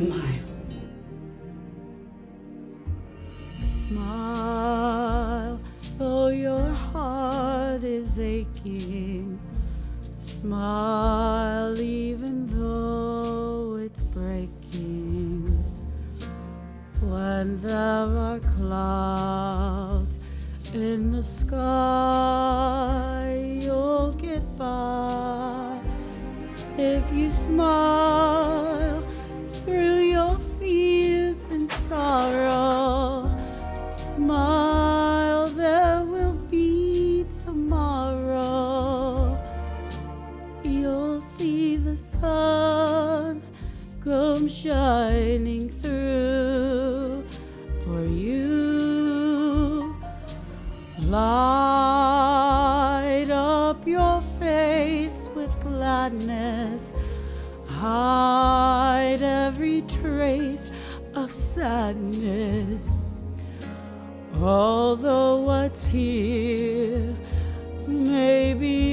Smile. Smile, though your heart is aching. Smile, even though it's breaking. When there are clouds in the sky, you'll get by if you smile through your fears and sorrow. Smile, there will be tomorrow. You'll see the sun come shining through for you. Light up your face with gladness. Hide every trace of sadness. Although what's here may be